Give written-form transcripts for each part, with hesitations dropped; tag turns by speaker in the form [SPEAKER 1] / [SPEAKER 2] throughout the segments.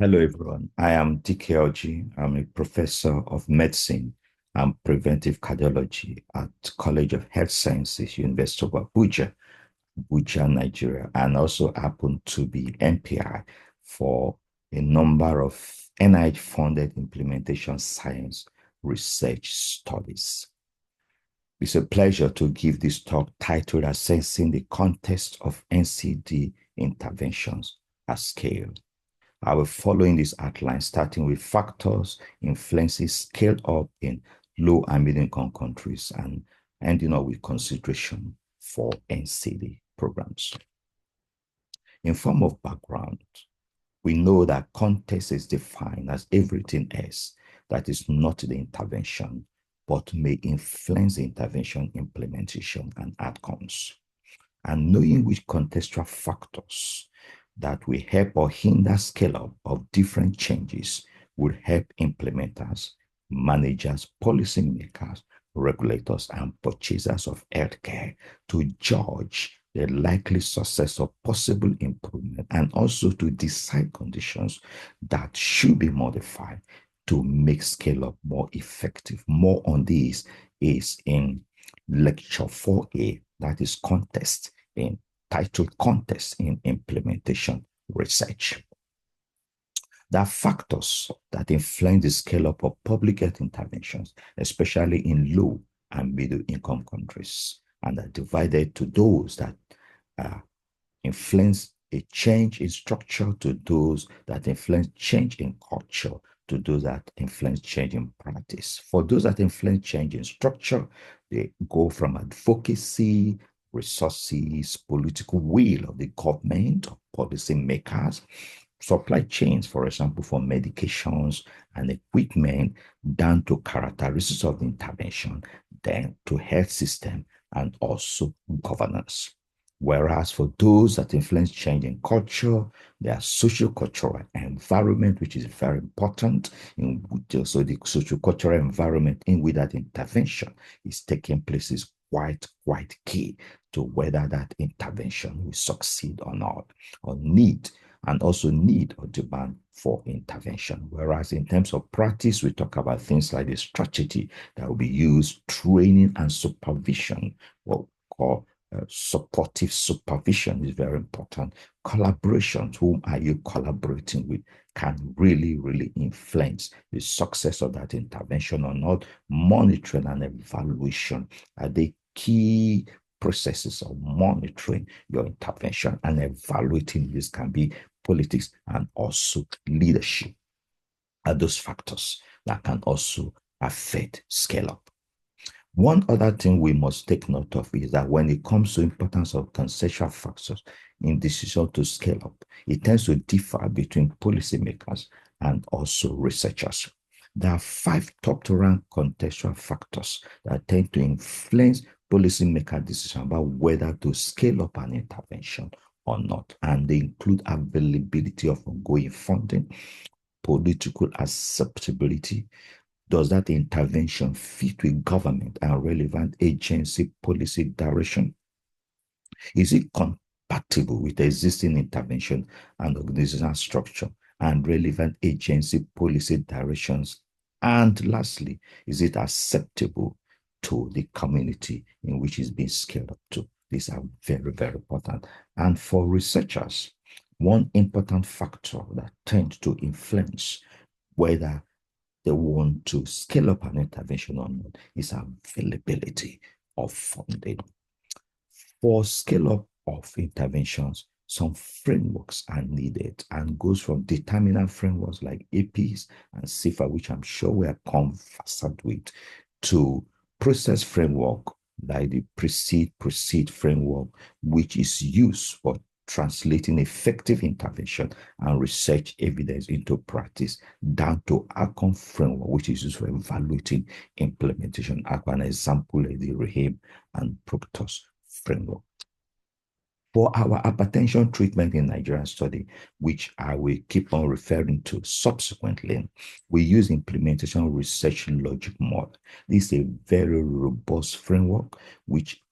[SPEAKER 1] Hello, everyone. I am Dike Ojji. I'm a professor of medicine and preventive cardiology at College of Health Sciences, University of Abuja, Nigeria, and also happen to be MPI for a number of NIH-funded implementation science research studies. It's a pleasure to give this talk titled Assessing the Context of NCD Interventions at Scale. I will follow in this outline, starting with factors influencing scale up in low and middle income countries and ending up with consideration for NCD programs. In form of background, we know that context is defined as everything else that is not the intervention, but may influence the intervention implementation and outcomes. And knowing which contextual factors that will help or hinder scale up of different changes will help implementers, managers, policymakers, regulators, and purchasers of healthcare to judge the likely success of possible improvement and also to decide conditions that should be modified to make scale up more effective. More on this is in lecture 4A, that is context in titled Context in Implementation Research. There are factors that influence the scale up of public health interventions, especially in low and middle income countries, and are divided to those that influence a change in structure, to those that influence change in culture, to those that influence change in practice. For those that influence change in structure, they go from advocacy, resources, political will of the government or policy makers, supply chains, for example, for medications and equipment, down to characteristics of the intervention, then to health system and also governance. Whereas for those that influence change in culture, their sociocultural environment, which is very important, in so the sociocultural environment in which that intervention is taking place is quite key to whether that intervention will succeed or not, or need, and also need or demand for intervention. Whereas in terms of practice, we talk about things like the strategy that will be used, training and supervision, what we call supportive supervision is very important. Collaborations, whom are you collaborating with, can really influence the success of that intervention or not. Monitoring and evaluation are the key processes of monitoring your intervention, and evaluating this can be politics and also leadership. Are those factors that can also affect scale up. One other thing we must take note of is that when it comes to importance of consensual factors in decision to scale up, it tends to differ between policymakers and also researchers. There are 5 top-to-rank contextual factors that tend to influence policymaker decision about whether to scale up an intervention or not, and they include availability of ongoing funding, political acceptability. Does that intervention fit with government and relevant agency policy direction? Is it compatible with the existing intervention and organizational structure and relevant agency policy directions? And lastly, is it acceptable to the community in which it's being scaled up to? These are very important. And for researchers, one important factor that tends to influence whether they want to scale up an intervention or not is availability of funding. For scale up of interventions, some frameworks are needed and goes from determinant frameworks like EBIs and CIFA, which I'm sure we are conversant with, to process framework like the proceed framework, which is used for translating effective intervention and research evidence into practice, down to outcome framework, which is used for evaluating implementation. An example like the REHAB and Proctos framework. For our hypertension treatment in Nigerian study, which I will keep on referring to subsequently, we use implementation research logic model. This is a very robust framework which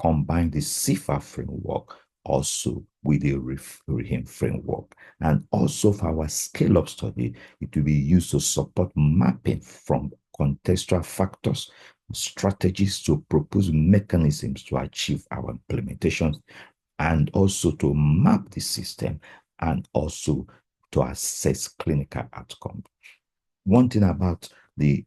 [SPEAKER 1] combines the CIFA framework also with the REHAM framework. And also for our scale-up study, it will be used to support mapping from contextual factors, strategies to propose mechanisms to achieve our implementations, and also to map the system, and also to assess clinical outcome. One thing about the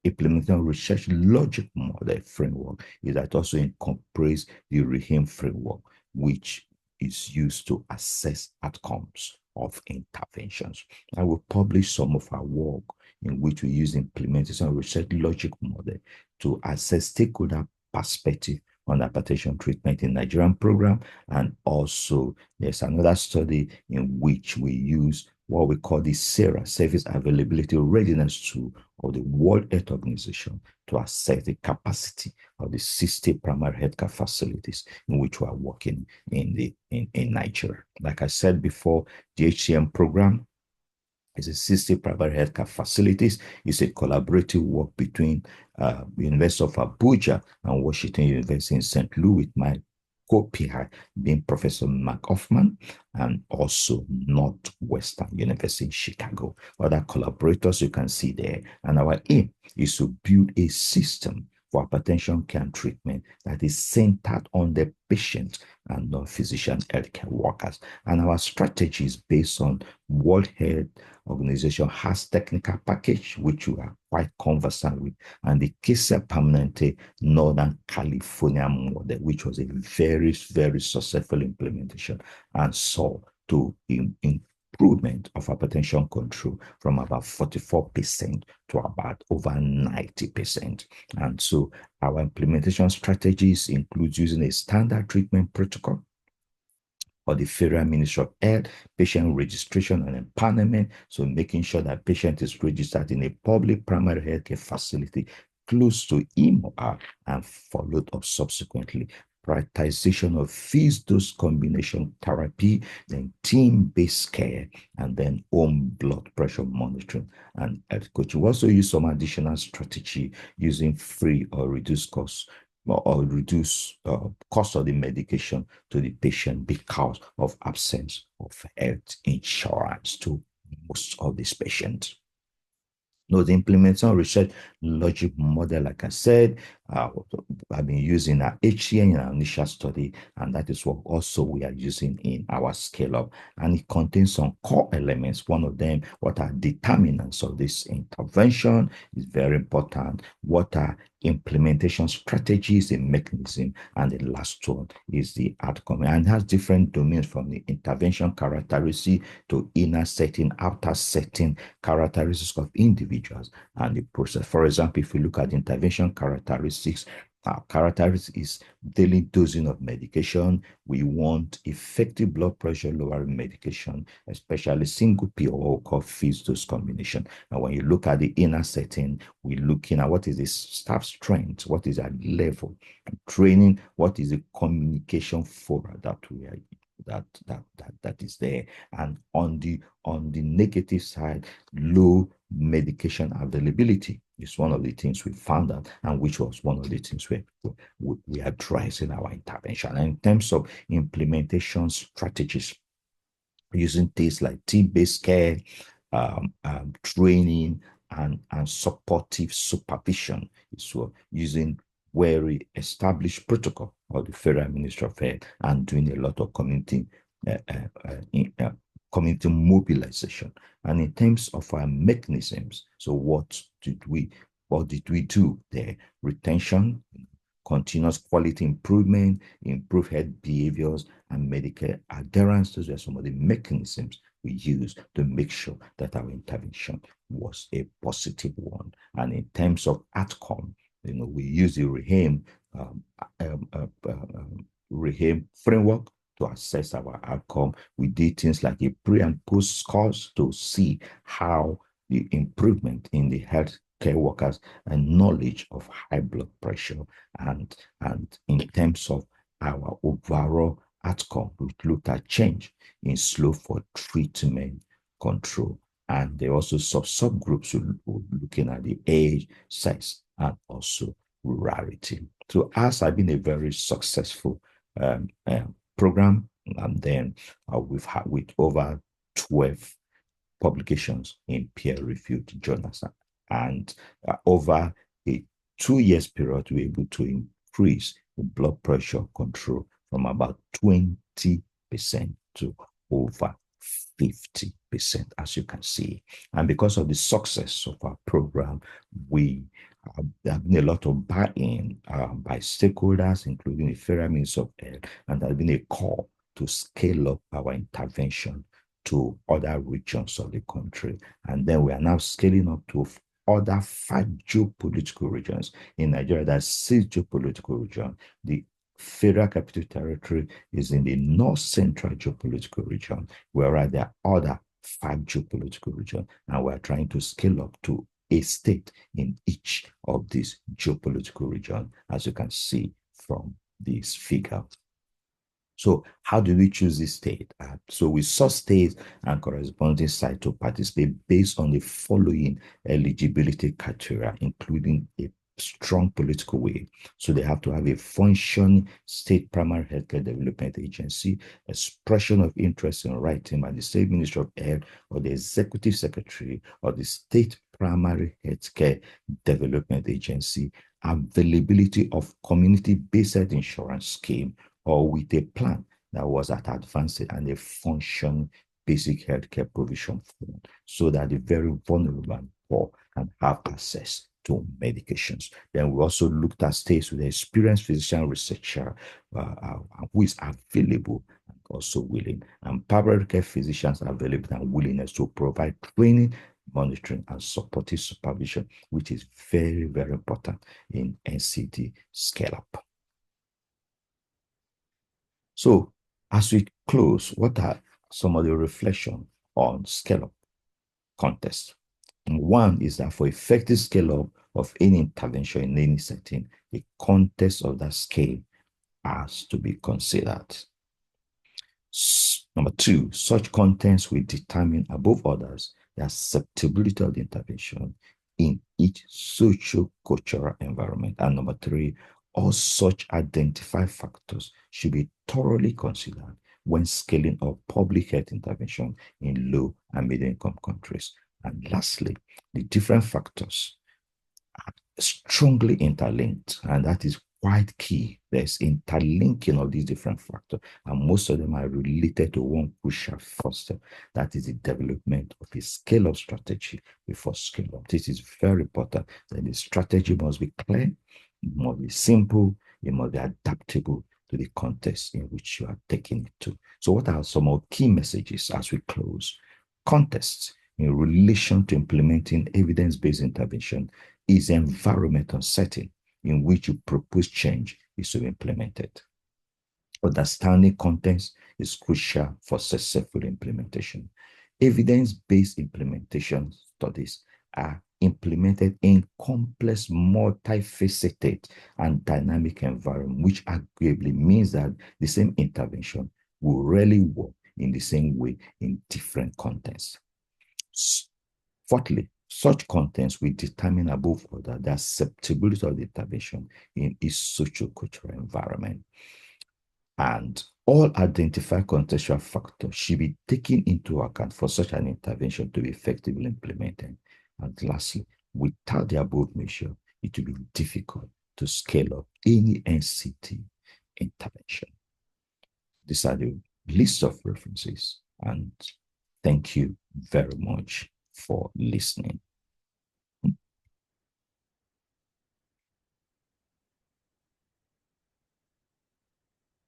[SPEAKER 1] implementation research logic model framework is that also incorporates the REHAM framework, which is used to assess outcomes of interventions. I will publish some of our work in which we use implementation research logic model to assess stakeholder perspective on hypertension treatment in Nigerian program. And also there's another study in which we use what we call the SARA, Service Availability Readiness Tool of the World Health Organization, to assess the capacity of the 60 primary healthcare facilities in which we are working in Nigeria. Like I said before, the HCM program is a 60 primary healthcare facilities. It's a collaborative work between the University of Abuja and Washington University in St. Louis, with my co-PI being Professor Mark Hoffman, and also Northwestern University in Chicago. Other collaborators you can see there. And our aim is to build a system for hypertension care and treatment that is centered on the patient and non-physician healthcare workers. And our strategy is based on World Health Organization has technical package, which we are quite conversant with, and the Kaiser Permanente Northern California model, which was a very, very successful implementation and saw to improvement of hypertension control from about 44% to about over 90%. And so our implementation strategies include using a standard treatment protocol or the Federal Ministry of Health, patient registration and empowerment. So making sure that patient is registered in a public primary healthcare facility close to him or her and followed up subsequently. Prioritization of fixed dose combination therapy, then team-based care, and then home blood pressure monitoring and health coaching. We also use some additional strategy using free or reduced costs or reduce cost of the medication to the patient because of absence of health insurance to most of these patients. No, the implementation research logic model, like I said, I've been using our HCM in our initial study, and that is what also we are using in our scale-up. And it contains some core elements. One of them, what are determinants of this intervention, is very important. What are implementation strategies and mechanism, and the last one is the outcome, and it has different domains from the intervention characteristics to inner setting, outer setting characteristics of individuals and the process. For example, if we look at intervention characteristics, characteristics is daily dosing of medication. We want effective blood pressure lowering medication, especially single pill or called fixed dose combination. And when you look at the inner setting, we're looking at what is the staff strength, what is our level, training, what is the communication forum that we are that is there. And on the negative side, low medication availability is one of the things we found out, and which was one of the things we address in our intervention. And in terms of implementation strategies, using things like team-based care, training, and supportive supervision, so using very established protocol of the Federal Ministry of Health and doing a lot of community community mobilization. And in terms of our mechanisms, so what did we do there? Retention, continuous quality improvement, improved health behaviors, and medical adherence. Those are some of the mechanisms we use to make sure that our intervention was a positive one. And in terms of outcome, we use the REHAM framework to assess our outcome. We did things like a pre and post scores to see how the improvement in the healthcare workers and knowledge of high blood pressure, and in terms of our overall outcome, we looked at change in slope for treatment control. And there are also subgroups looking at the age, sex, and also rarity. So ours have been a very successful program, and then we've had with over 12 publications in peer-reviewed journals. And over a 2 years period, we're able to increase the blood pressure control from about 20% to over 50%, as you can see. And because of the success of our program, we have been a lot of buy-in by stakeholders, including the Federal Ministry of Health, and there has been a call to scale up our intervention to other regions of the country. And then we are now scaling up to other 5 geopolitical regions. In Nigeria, there's 6 geopolitical regions. The Federal Capital Territory is in the North Central geopolitical region, whereas there are other 5 geopolitical regions, and we're trying to scale up to a state in each of these geopolitical regions, as you can see from this figure. So how do we choose this state? So we saw states and corresponding sites to participate based on the following eligibility criteria, including a strong political will. So they have to have a functioning state primary healthcare development agency, expression of interest in writing by the state ministry of health or the executive secretary or the state primary healthcare development agency, availability of community-based insurance scheme, or with a plan that was at advanced and a function basic healthcare provision fund, so that the very vulnerable and poor can have access to medications. Then we also looked at states with experienced physician researcher who is available and also willing, and primary care physicians available and willingness to provide training, monitoring, and supportive supervision, which is very, very important in NCD scale-up. So as we close, what are some of the reflections on scale-up context? And one is that for effective scale-up of any intervention in any setting, the context of that scale has to be considered. Number 2, such contents will determine above others the acceptability of the intervention in each socio-cultural environment. And number 3, all such identified factors should be thoroughly considered when scaling up public health intervention in low and middle income countries. And lastly, the different factors are strongly interlinked, and that is quite key. There's interlinking of these different factors, and most of them are related to one crucial first step, that is the development of a scale-up strategy before scale-up. This is very important, that the strategy must be clear, it must be simple, it must be adaptable to the context in which you are taking it to. So what are some of key messages as we close? Context in relation to implementing evidence-based intervention is environment and setting in which you propose change is to be implemented. Understanding context is crucial for successful implementation. Evidence-based implementation studies are implemented in complex, multi-faceted, and dynamic environment, which arguably means that the same intervention will rarely work in the same way in different contexts. Fourthly, such contents will determine above other the acceptability of the intervention in its socio-cultural environment. And all identified contextual factors should be taken into account for such an intervention to be effectively implemented. And lastly, without the above measure, it will be difficult to scale up any NCT intervention. These are the list of references, and thank you very much for listening.